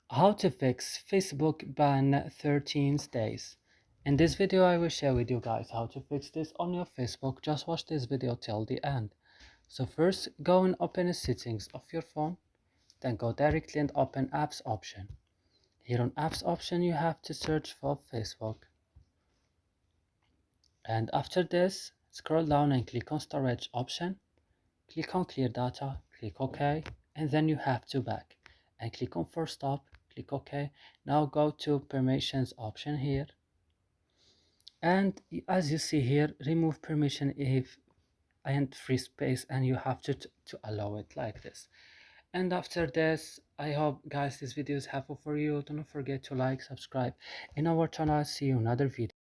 How to fix Facebook ban 13 days. In this video I will share with you guys how to fix this on your Facebook. Just watch this video till the end. So first go and open the settings of your phone, then go directly and open apps option. Here on apps option you have to search for Facebook, and after this scroll down and click on storage option, click on clear data, click OK, and then you have to back and click on force stop, click OK. Now go to permissions option here, and as you see here, remove permission if and free space, and you have to allow it like this. And after this, I hope guys this video is helpful for you. Don't forget to like, subscribe in our channel. See you in another video.